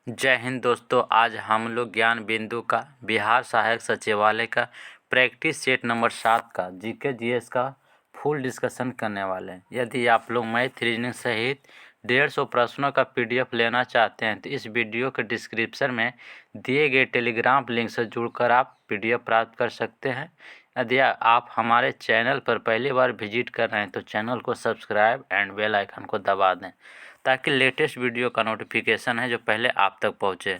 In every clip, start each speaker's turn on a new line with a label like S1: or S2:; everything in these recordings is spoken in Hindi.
S1: जय हिंद दोस्तों। आज हम लोग ज्ञान बिंदु का बिहार सहायक सचिवालय का प्रैक्टिस सेट नंबर 7 का जीके जीएस का फुल डिस्कशन करने वाले हैं। यदि आप लोग मैथ रीजनिंग सहित 150 प्रश्नों का पीडीएफ लेना चाहते हैं तो इस वीडियो के डिस्क्रिप्शन में दिए गए टेलीग्राम लिंक से जुड़कर आप पीडीएफ प्राप्त कर सकते हैं। यदि आप हमारे चैनल पर पहली बार विजिट कर रहे हैं तो चैनल को सब्सक्राइब एंड बेल आइकन को दबा दें ताकि लेटेस्ट वीडियो का नोटिफिकेशन है जो पहले आप तक पहुंचे।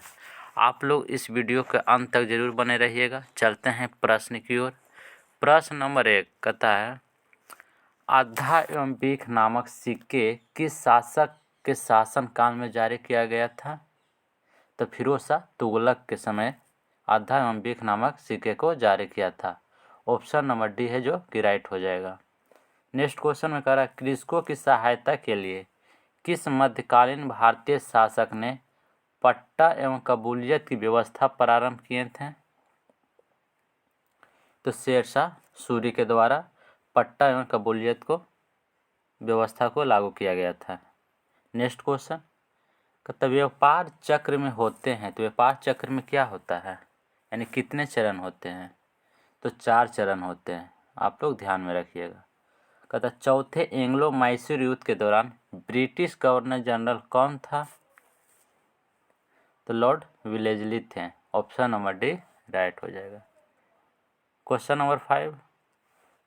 S1: आप लोग इस वीडियो के अंत तक जरूर बने रहिएगा। चलते हैं प्रश्न की ओर। प्रश्न नंबर 1 कहता है, आधा एवं बीख नामक सिक्के किस शासक के शासन काल में जारी किया गया था? तो फिरोज शाह तुगलक के समय आधा एवं बीख नामक सिक्के को जारी किया था। ऑप्शन नंबर डी है जो कि राइट हो जाएगा। नेक्स्ट क्वेश्चन में कह रहा है, कृषकों की सहायता के लिए किस मध्यकालीन भारतीय शासक ने पट्टा एवं कबूलियत की व्यवस्था प्रारंभ किए थे? तो शेरशाह सूरी के द्वारा पट्टा एवं कबूलियत को व्यवस्था को लागू किया गया था। नेक्स्ट क्वेश्चन कहता, व्यापार चक्र में होते हैं तो व्यापार चक्र में क्या होता है, यानी कितने चरण होते हैं? तो 4 चरण होते हैं। आप लोग ध्यान में रखिएगा। कहता, चौथे एंग्लो मैसूर युद्ध के दौरान ब्रिटिश गवर्नर जनरल कौन था? तो लॉर्ड विलेजली थे। ऑप्शन नंबर डी राइट हो जाएगा। क्वेश्चन नंबर 5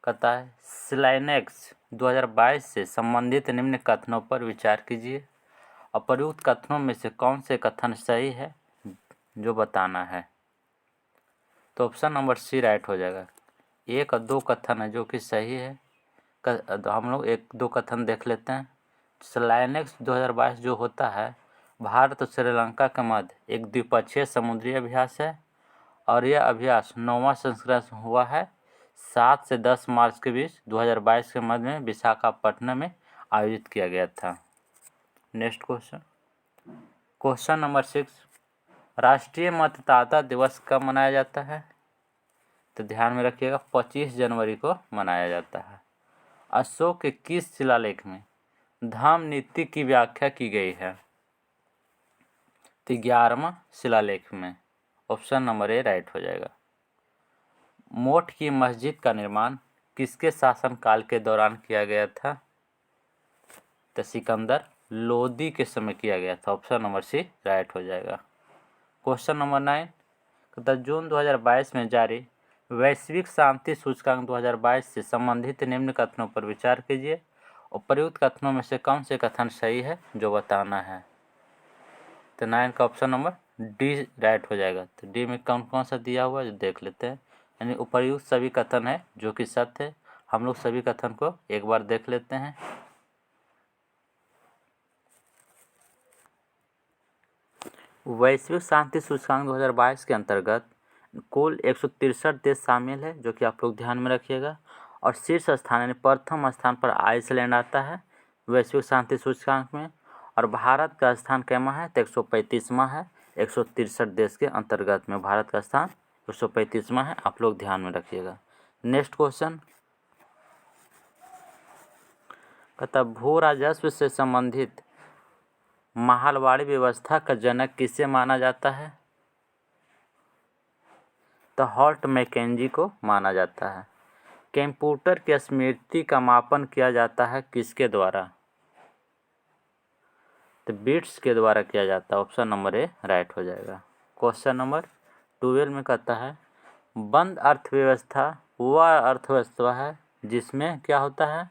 S1: कहता है, स्लाइनेक्स 2022 से संबंधित निम्न कथनों पर विचार कीजिए। अप्रयुक्त कथनों में से कौन से कथन सही है जो बताना है? तो ऑप्शन नंबर सी राइट हो जाएगा। 1 और 2 कथन है जो कि सही है। हम लोग 1-2 कथन देख लेते हैं। स्लाइनेक्स 2022 जो होता है भारत और श्रीलंका के मध्य एक द्विपक्षीय समुद्री अभ्यास है और यह अभ्यास 9वां संस्करण हुआ है 7 से 10 मार्च के बीच 2022 के मध्य में विशाखापट्टनम में आयोजित किया गया था। नेक्स्ट क्वेश्चन नंबर 6, राष्ट्रीय मतदाता दिवस कब मनाया जाता है? तो ध्यान में रखिएगा 25 जनवरी को मनाया जाता है। अशोक के किस शिलालेख में धम्म नीति की व्याख्या की गई है? तो 11वां शिलालेख में। ऑप्शन नंबर ए राइट हो जाएगा। मोठ की मस्जिद का निर्माण किसके शासनकाल के दौरान किया गया था? तो सिकंदर लोदी के समय किया गया था। ऑप्शन नंबर सी राइट हो जाएगा। क्वेश्चन नंबर 9 कहता, जून 2022 में जारी वैश्विक शांति सूचकांक 2022 से संबंधित निम्न कथनों पर विचार कीजिए। उपर्युक्त कथनों में से कौन से कथन सही है जो बताना है? तो 9 का ऑप्शन नंबर डी राइट हो जाएगा। तो डी में कौन कौन सा दिया हुआ है जो देख लेते हैं। यानी उपर्युक्त सभी कथन है जो कि सत्य है। हम लोग सभी कथन को एक बार देख लेते हैं। वैश्विक शांति सूचकांक 2022 के अंतर्गत कुल 163 देश शामिल है जो कि आप लोग ध्यान में रखिएगा। और शीर्ष स्थान यानी प्रथम स्थान पर आइसलैंड आता है वैश्विक शांति सूचकांक में। और भारत का स्थान कैमा है? तो 135वां है। 163 देश के अंतर्गत में भारत का स्थान 135वां है। आप लोग ध्यान में रखिएगा। नेक्स्ट क्वेश्चन कहता, भू राजस्व से संबंधित महलवाड़ी व्यवस्था का जनक किसे माना जाता है? तो हॉल्ट मैकेंजी को माना जाता है। कंप्यूटर की स्मृति का मापन किया जाता है किसके द्वारा? तो बिट्स के द्वारा किया जाता है। ऑप्शन नंबर ए राइट हो जाएगा। क्वेश्चन नंबर 12 में कहता है, बंद अर्थव्यवस्था वह अर्थव्यवस्था है जिसमें क्या होता है?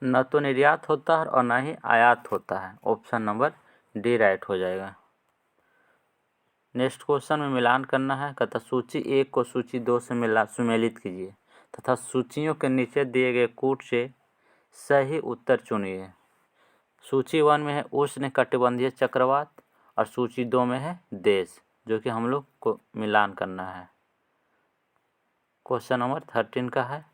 S1: न तो निर्यात होता है और न ही आयात होता है। ऑप्शन नंबर डी राइट हो जाएगा। नेक्स्ट क्वेश्चन में मिलान करना है। कहता, सूची 1 को सूची 2 से सुमेलित कीजिए तथा सूचियों के नीचे दिए गए कूट से सही उत्तर चुनिए। सूची 1 में है उष्ण कटिबंधीय चक्रवात और सूची 2 में है देश, जो कि हम लोग को मिलान करना है। क्वेश्चन नंबर 13 का है,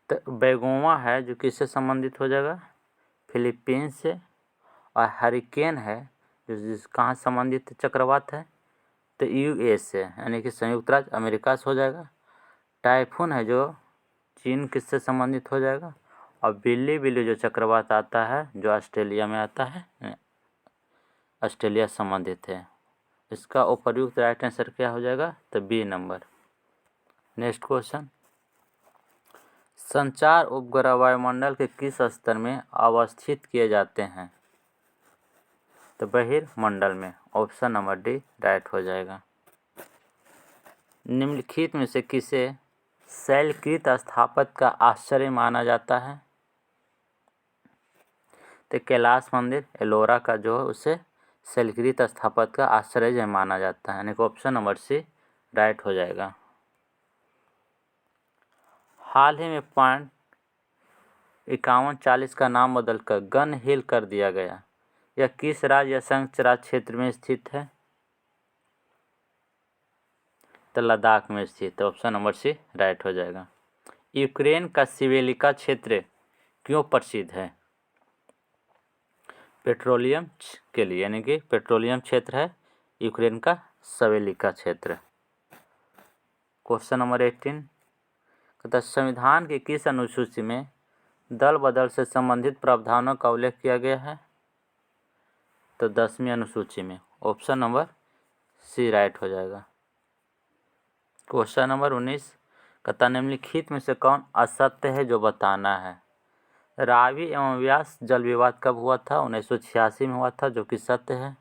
S1: तो बेगोवा है जो किससे संबंधित हो जाएगा? फिलीपींस से। और हरिकेन है जो कहाँ संबंधित चक्रवात है? तो यूएस से यानी कि संयुक्त राज्य अमेरिका से हो जाएगा। टाइफून है जो चीन किससे संबंधित हो जाएगा? और बिल्ली बिल्ली जो चक्रवात आता है जो ऑस्ट्रेलिया में आता है, ऑस्ट्रेलिया संबंधित है। इसका उपयुक्त राइट आंसर क्या हो जाएगा? तो बी नंबर। नेक्स्ट क्वेश्चन, संचार उपग्रह वायुमंडल के किस स्तर में अवस्थित किए जाते हैं? तो बहिर्मंडल में। ऑप्शन नंबर डी राइट हो जाएगा। निम्नलिखित में से किसे शैलकृत स्थापत्य का आश्चर्य माना जाता है? तो कैलाश मंदिर एलोरा का जो है उसे शैलकृत स्थापत्य का आश्चर्य माना जाता है, यानी कि ऑप्शन नंबर सी राइट हो जाएगा। हाल ही में पॉइंट 5140 का नाम बदलकर गन हिल कर दिया गया। यह किस राज्य या संयुक्त राज्य क्षेत्र में स्थित है? तो लद्दाख में स्थित है। ऑप्शन नंबर सी राइट हो जाएगा। यूक्रेन का सिवेलिका क्षेत्र क्यों प्रसिद्ध है? पेट्रोलियम के लिए, यानी कि पेट्रोलियम क्षेत्र है यूक्रेन का सिवेलिका क्षेत्र। क्वेश्चन नंबर 18 कहता है संविधान की किस अनुसूची में दल बदल से संबंधित प्रावधानों का उल्लेख किया गया है? तो 10वीं अनुसूची में। ऑप्शन नंबर सी राइट हो जाएगा। क्वेश्चन नंबर 19 कहता निम्नलिखित में से कौन असत्य है जो बताना है? रावी एवं व्यास जल विवाद कब हुआ था? 1986 में हुआ था, जो कि सत्य है।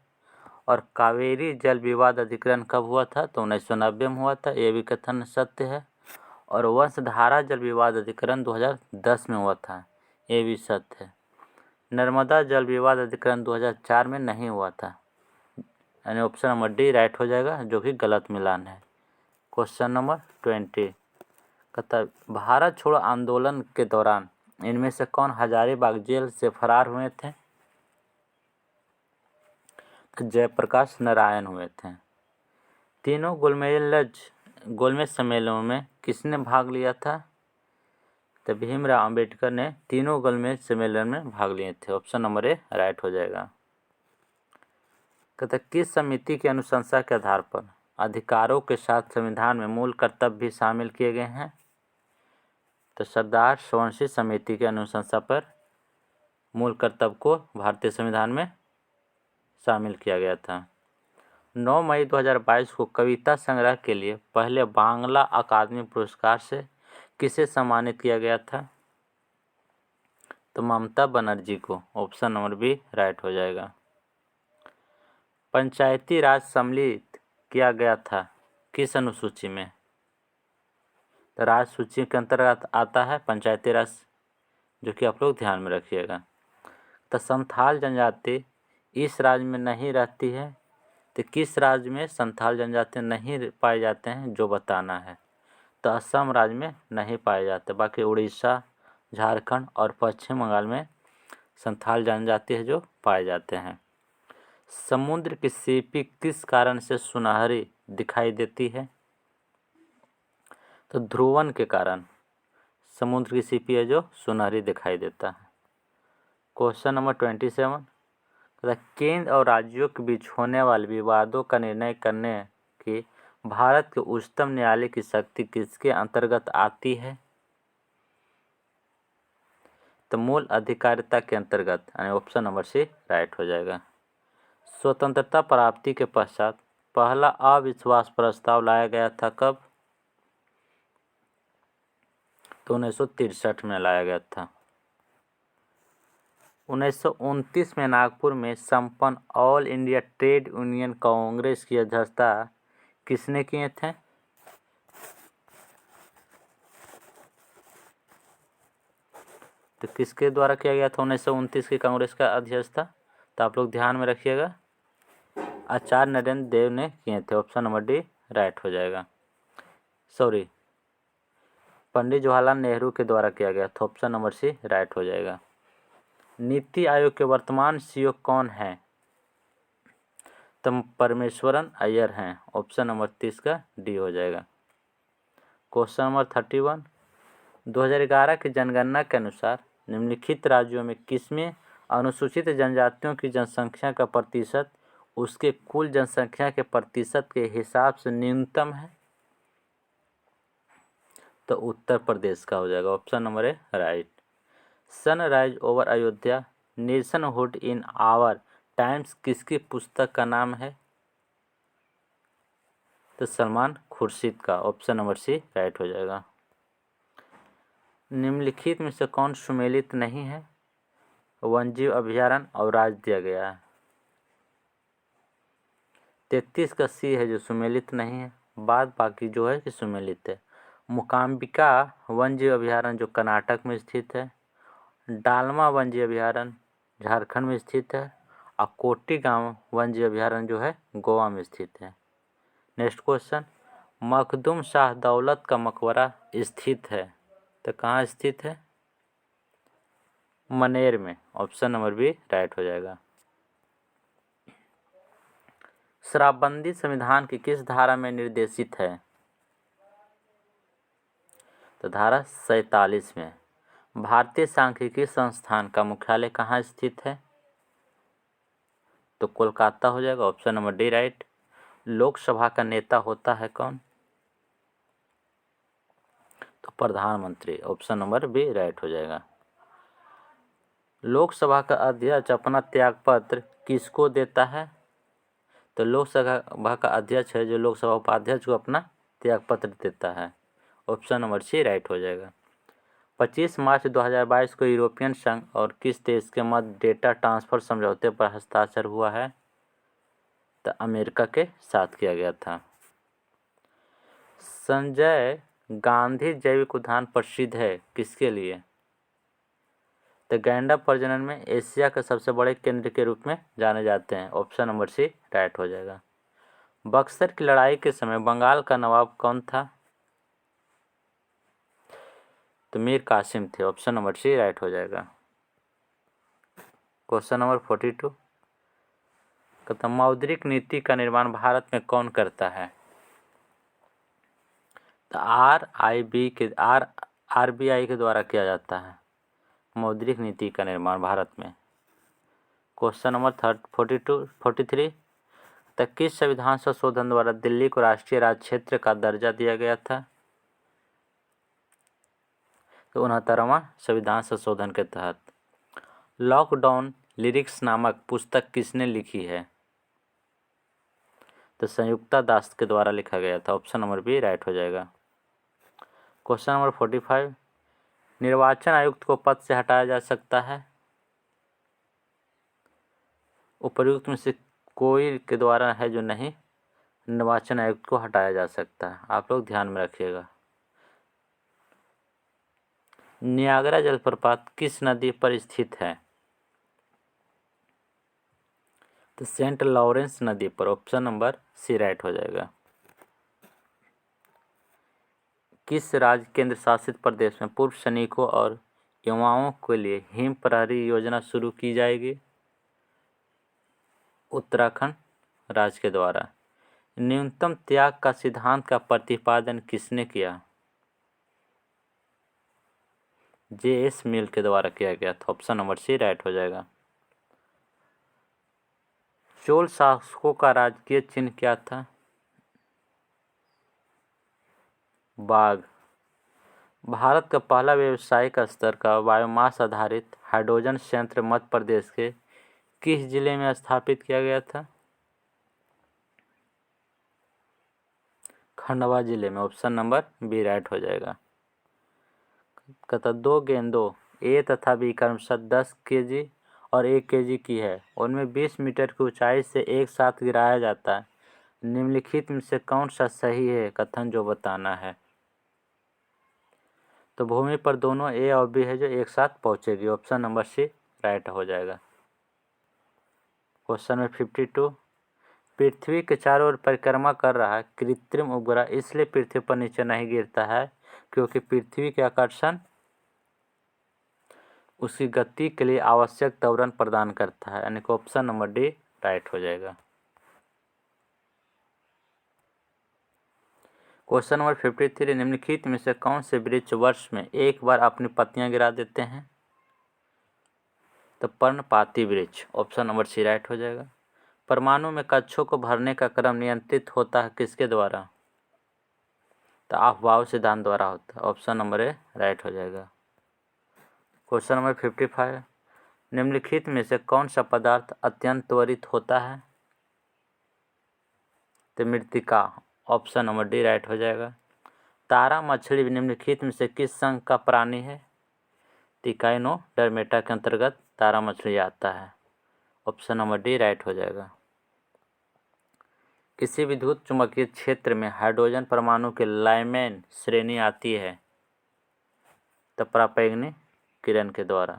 S1: और कावेरी जल विवाद अधिकरण कब हुआ था? तो 1990 में हुआ था, ये भी कथन सत्य है। और वंशधारा जल विवाद अधिकरण 2010 में हुआ था, ये भी सत्य है। नर्मदा जल विवाद अधिकरण 2004 में नहीं हुआ था, यानी ऑप्शन नंबर डी राइट हो जाएगा, जो कि गलत मिलान है। क्वेश्चन नंबर 20 कहता भारत छोड़ो आंदोलन के दौरान इनमें से कौन हजारीबाग जेल से फरार हुए थे? जयप्रकाश नारायण हुए थे। तीनों गोलमेज सम्मेलनों में किसने भाग लिया था? तो भीमराव अंबेडकर ने तीनों गोलमेज सम्मेलन में भाग लिए थे। ऑप्शन नंबर ए राइट हो जाएगा। कहता किस समिति की अनुशंसा के आधार पर अधिकारों के साथ संविधान में मूल कर्तव्य भी शामिल किए गए हैं? तो सरदार सोवर्णसिंह समिति के अनुशंसा पर मूल कर्तव्य को भारतीय संविधान में शामिल किया गया था। 9 मई 2022 को कविता संग्रह के लिए पहले बांग्ला अकादमी पुरस्कार से किसे सम्मानित किया गया था? तो ममता बनर्जी को। ऑप्शन नंबर बी राइट हो जाएगा। पंचायती राज सम्मिलित किया गया था किस अनुसूची में? तो राज सूची के अंतर्गत आता है पंचायती राज, जो कि आप लोग ध्यान में रखिएगा। तो संथाल जनजाति इस राज्य में नहीं रहती है, तो किस राज्य में संथाल जनजाति नहीं पाए जाते हैं जो बताना है? तो असम राज्य में नहीं पाए जाते, बाकी उड़ीसा, झारखंड और पश्चिम बंगाल में संथाल जनजाति है जो पाए जाते हैं। समुद्र की सीपी किस कारण से सुनहरी दिखाई देती है? तो ध्रुवन के कारण समुद्र की सीपी है जो सुनहरी दिखाई देता है। क्वेश्चन नंबर 27 केंद्र और राज्यों के बीच होने वाले विवादों का निर्णय करने की भारत के उच्चतम न्यायालय की शक्ति किसके अंतर्गत आती है? तो मूल अधिकारिता के अंतर्गत, यानी ऑप्शन नंबर सी राइट हो जाएगा। स्वतंत्रता प्राप्ति के पश्चात पहला अविश्वास प्रस्ताव लाया गया था कब? तो 1963 में लाया गया था। 1929 में नागपुर में संपन्न all India trade union Congress की अध्यक्षता किसने किए थे? तो किसके द्वारा किया गया था 1929 की कांग्रेस का अध्यक्षता? तो आप लोग ध्यान में रखिएगा, आचार्य नरेंद्र देव ने किए थे। ऑप्शन नंबर डी राइट हो जाएगा। सॉरी, पंडित जवाहरलाल नेहरू के द्वारा किया गया था। ऑप्शन नंबर सी राइट हो जाएगा। नीति आयोग के वर्तमान सीईओ कौन है? तो परमेश्वरन अय्यर हैं। ऑप्शन नंबर 30 का डी हो जाएगा। क्वेश्चन नंबर 31 2011 की जनगणना के अनुसार निम्नलिखित राज्यों में किसमें अनुसूचित जनजातियों की जनसंख्या का प्रतिशत उसके कुल जनसंख्या के प्रतिशत के हिसाब से न्यूनतम है? तो उत्तर प्रदेश का हो जाएगा। Option number A right. Sunrise over Ayodhya, nationhood in our times किसकी पुस्तक का नाम है? तो सलमान खुर्शीद का। ऑप्शन नंबर सी राइट हो जाएगा। निम्नलिखित में से कौन सुमेलित नहीं है? वन्यजीव अभयारण्य और राज्य दिया गया है। 33 का सी है जो सुमेलित नहीं है, बाद बाकी जो है कि सुमेलित है। मूकांबिका वन्यजीव अभयारण्य जो कर्नाटक में स्थित है, डालमा वन्यजीव अभयारण्य झारखंड में स्थित है, और कोटीगांव वन्यजीव अभयारण्य जो है गोवा में स्थित है। नेक्स्ट क्वेश्चन, मखदूम शाह दौलत का मकबरा स्थित है, तो कहाँ स्थित है? मनेर में। ऑप्शन नंबर बी राइट हो जाएगा। शराबबंदी संविधान की किस धारा में निर्देशित है? तो धारा 47 में। भारतीय सांख्यिकी संस्थान का मुख्यालय कहाँ स्थित है? तो कोलकाता हो जाएगा। Option number D right. Lok Sabha का नेता होता है कौन? तो प्रधानमंत्री। ऑप्शन नंबर बी राइट हो जाएगा। लोकसभा का अध्यक्ष अपना त्यागपत्र किसको देता है? तो लोकसभा का अध्यक्ष है जो लोकसभा उपाध्यक्ष को अपना त्यागपत्र देता है। ऑप्शन नंबर सी राइट हो जाएगा। 25 मार्च 2022 को यूरोपियन संघ और किस देश के मध्य डेटा ट्रांसफर समझौते पर हस्ताक्षर हुआ है? तो अमेरिका के साथ किया गया था। संजय गांधी जैविक उद्यान प्रसिद्ध है किसके लिए? तो गैंडा प्रजनन में एशिया के सबसे बड़े केंद्र के रूप में जाने जाते हैं। ऑप्शन नंबर सी राइट हो जाएगा। बक्सर की लड़ाई के समय बंगाल का नवाब कौन था? तो मीर कासिम थे। ऑप्शन नंबर सी राइट हो जाएगा। क्वेश्चन नंबर 42 कहता मौद्रिक नीति का निर्माण भारत में कौन करता है? तो आरबीआई के द्वारा किया जाता है मौद्रिक नीति का निर्माण भारत में। क्वेश्चन नंबर 43 तो किस संविधान संशोधन द्वारा दिल्ली को राष्ट्रीय राज्य क्षेत्र का दर्जा दिया गया था? तो 69वां संविधान संशोधन के तहत। लॉकडाउन लिरिक्स नामक पुस्तक किसने लिखी है? तो संयुक्ता दास के द्वारा लिखा गया था। ऑप्शन नंबर बी राइट हो जाएगा। क्वेश्चन नंबर 45 निर्वाचन आयुक्त को पद से हटाया जा सकता है? उपर्युक्त में से कोई के द्वारा है जो नहीं निर्वाचन आयुक्त को हटाया जा सकता है। आप लोग ध्यान में रखिएगा। नियाग्रा जलप्रपात किस नदी पर स्थित है? तो सेंट लॉरेंस नदी पर। ऑप्शन नंबर सी राइट हो जाएगा। किस राज्य केंद्र शासित प्रदेश में पूर्व सैनिकों और युवाओं के लिए हिम प्रहरी योजना शुरू की जाएगी? उत्तराखंड राज्य के द्वारा। न्यूनतम त्याग का सिद्धांत का प्रतिपादन किसने किया? जे.एस. मिल के द्वारा किया गया था। ऑप्शन नंबर सी राइट हो जाएगा। चोल शासकों का राजकीय चिन्ह क्या था? बाघ। भारत का पहला व्यावसायिक स्तर का बायोमास आधारित हाइड्रोजन संयंत्र मध्य प्रदेश के किस जिले में स्थापित किया गया था? खंडवा जिले में। ऑप्शन नंबर बी राइट हो जाएगा। कहता 2 गेंदों ए तथा बी क्रमशः 10 kg और 1 kg की है, उनमें 20 मीटर की ऊंचाई से एक साथ गिराया जाता है। निम्नलिखित में से कौन सा सही है कथन जो बताना है? तो भूमि पर दोनों ए और बी है जो एक साथ पहुंचेगी। ऑप्शन नंबर सी राइट हो जाएगा। क्वेश्चन नंबर 52 पृथ्वी के चारों ओर परिक्रमा कर रहा कृत्रिम उपग्रह इसलिए पृथ्वी पर नीचे नहीं गिरता है क्योंकि पृथ्वी के आकर्षण उसकी गति के लिए आवश्यक त्वरण प्रदान करता है, यानी कि ऑप्शन नंबर डी राइट हो जाएगा। क्वेश्चन नंबर 53 निम्नलिखित में से कौन से वृक्ष वर्ष में एक बार अपनी पत्तियां गिरा देते हैं? तो पर्णपाती वृक्ष। ऑप्शन नंबर सी राइट हो जाएगा। परमाणु में कक्षों को भरने का क्रम नियंत्रित होता है किसके द्वारा? तो अफबाउ सिद्धांत द्वारा होता है। ऑप्शन नंबर ए राइट हो जाएगा। क्वेश्चन नंबर 55, निम्नलिखित में से कौन सा पदार्थ अत्यंत त्वरित होता है? तो मृत्तिका, ऑप्शन नंबर डी राइट हो जाएगा। तारा मछली निम्नलिखित में से किस संघ का प्राणी है? इकाइनोडर्मेटा के अंतर्गत तारा मछली आता है, ऑप्शन नंबर डी राइट हो जाएगा। किसी विद्युत चुंबकीय क्षेत्र में हाइड्रोजन परमाणु के लाइमैन श्रेणी आती है? तो पराबैंगनी किरण के द्वारा।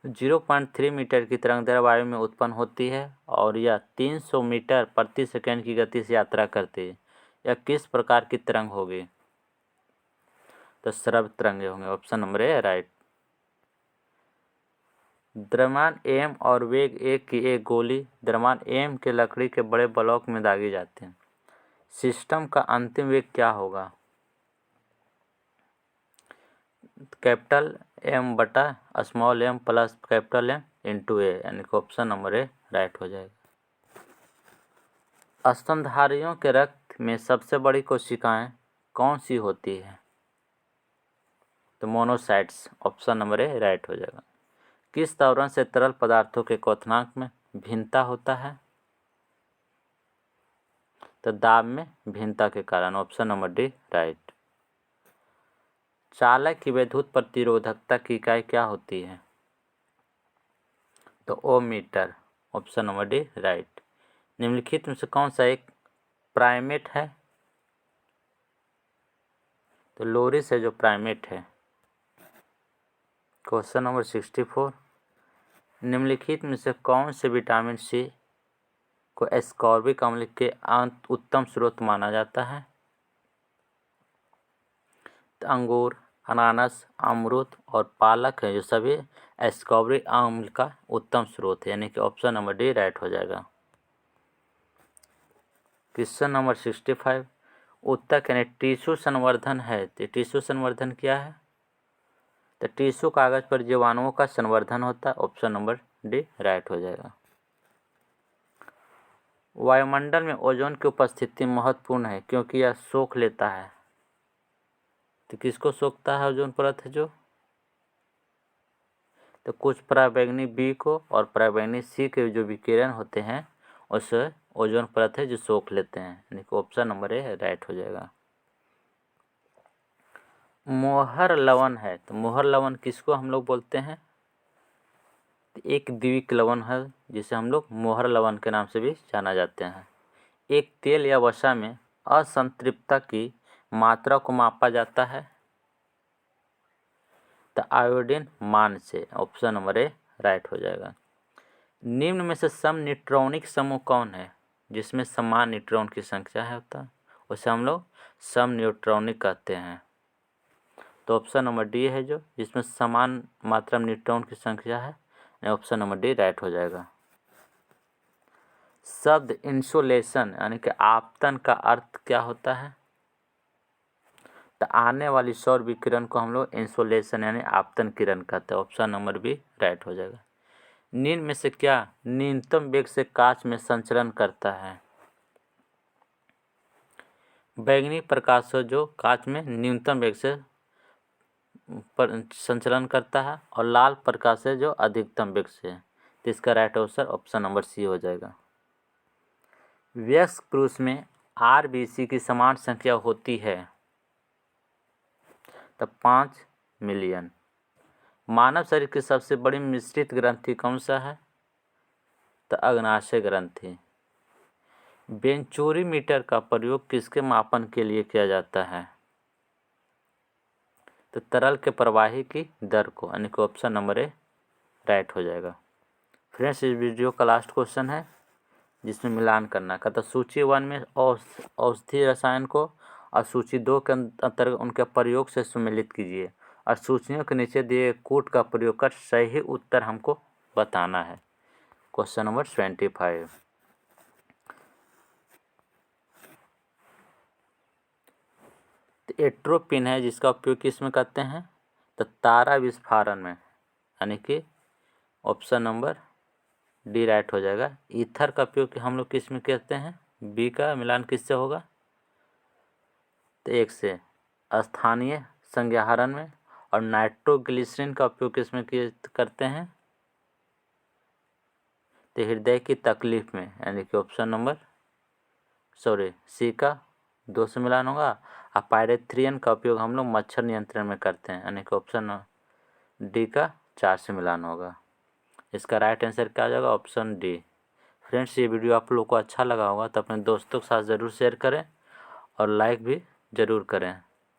S1: 0.3 मीटर की तरंगदैर्घ्य वायु में उत्पन्न होती है और यह 300 मीटर प्रति सेकंड की गति से यात्रा करती है। यह किस प्रकार की तरंग होगी? तो श्रव्य तरंगे होंगे, ऑप्शन नंबर ए राइट। द्रव्यमान एम और वेग ए की एक गोली द्रव्यमान एम के लकड़ी के बड़े ब्लॉक में दागी जाती है। सिस्टम का अंतिम वेग क्या होगा? कैपिटल एम बटा small M plus capital M into A, यानी कि ऑप्शन नंबर ए राइट हो जाएगा। स्तनधारियों के रक्त में सबसे बड़ी कोशिकाएं कौन सी होती है? तो monocytes, option number A right हो जाएगा। किस त्वरण से तरल पदार्थों के क्वथनांक में भिन्नता होता है? तो दाब में भिन्नता के कारण, ऑप्शन नंबर डी राइट। चालक की विद्युत प्रतिरोधकता की इकाई क्या होती है? तो ohmmeter, option number D right. निम्नलिखित में से कौन सा एक प्राइमेट है? तो लोरिस है जो प्राइमेट है। क्वेश्चन नंबर 64, निम्नलिखित में से कौन से विटामिन सी को एस्कॉर्बिक अम्ल के उत्तम स्रोत माना जाता है? तो अंगूर, अनानास, अमरूद और पालक है जो सभी एस्कॉर्बिक अम्ल का उत्तम स्रोत है, यानी कि ऑप्शन नंबर डी राइट हो जाएगा। क्वेश्चन नंबर 65, उत्तक यानी टिश्यू संवर्धन है। तो टिश्यू संवर्धन क्या है? तो टिश्यू कागज पर जीवाणुओं का संवर्धन होता है, ऑप्शन नंबर डी राइट हो जाएगा। वायुमंडल में ओजोन की उपस्थिति महत्वपूर्ण है क्योंकि यह सोख लेता है। तो किसको सोखता है ओजोन परत है जो? तो कुछ पराबैंगनी बी को और पराबैंगनी सी के जो विकिरण होते हैं उसे ओजोन परत है जो सोख लेते हैं, यानी कि ऑप्शन नंबर ए राइट हो जाएगा। मोहर लवण है, तो मोहर लवण किसको हम लोग बोलते हैं? एक द्विक लवण है जिसे हम लोग मोहर लवण के नाम से भी जाना जाते हैं। एक तेल या वसा में असंतृप्तता की मात्रा को मापा जाता है। तो आयोडीन मान से, ऑप्शन नंबर ए राइट हो जाएगा। निम्न में से सम न्यूट्रॉनिक समूह कौन है जिसमें समान न्यूट्रॉन की संख्या है होता है? उसे हम लोग सम न्यूट्रॉनिक कहते हैं। तो ऑप्शन नंबर डी है जो जिसमें समान मात्रा में न्यूट्रॉन की संख्या है, ऑप्शन नंबर डी राइट हो जाएगा। शब्द इंसोलेशन यानी कि आपतन का अर्थ क्या होता है? तो आने वाली सौर विकिरण को हम लोग इंसोलेशन यानी आपतन किरण कहते हैं, ऑप्शन नंबर बी राइट हो जाएगा। निम्न में से क्या न्यूनतम वेग से कांच में संचरण करता है? बैंगनी प्रकाश जो कांच में न्यूनतम वेग से संचलन करता है और लाल प्रकाश है जो अधिकतम वेग से है। तो इसका right answer option number C हो जाएगा। वयस्क पुरुष में आरबीसी की समान संख्या होती है तो 5 मिलियन। मानव शरीर की सबसे बड़ी मिश्रित ग्रंथि कौन सा है? तो अग्नाशय ग्रंथि। वेंचुरीमीटर का प्रयोग किसके मापन के लिए किया जाता है? तो तरल के प्रवाही की दर को, यानी कि ऑप्शन नंबर ए राइट हो जाएगा। फ्रेंड्स, इस वीडियो का लास्ट क्वेश्चन है जिसमें मिलान करना का। तो सूची 1 में औषधि रसायन को और सूची 2 के अंतर्गत उनके प्रयोग से सम्मिलित कीजिए और सूचियों के नीचे दिए कूट का प्रयोग कर सही उत्तर हमको बताना है। क्वेश्चन नंबर 25, तो एट्रोपिन है जिसका उपयोग किस में करते हैं? तो तारा विस्फारण में, यानी कि ऑप्शन नंबर डी राइट हो जाएगा। ईथर का उपयोग हम लोग किस में करते हैं? बी का मिलान किससे होगा? तो 1 से स्थानीय संज्ञाहरण में और नाइट्रोग्लिसरीन का उपयोग किसमें करते हैं? तो हृदय की तकलीफ में, यानी कि ऑप्शन नंबर सी का 2 से मिलान होगा। और पायरेथ्रियन का उपयोग हम लोग मच्छर नियंत्रण में करते हैं, यानी कि ऑप्शन डी का 4 से मिलान होगा। इसका राइट आंसर क्या आ जाएगा? Option D. फ्रेंड्स, ये वीडियो आप लोग को अच्छा लगा होगा तो अपने दोस्तों के साथ ज़रूर शेयर करें और लाइक भी ज़रूर करें।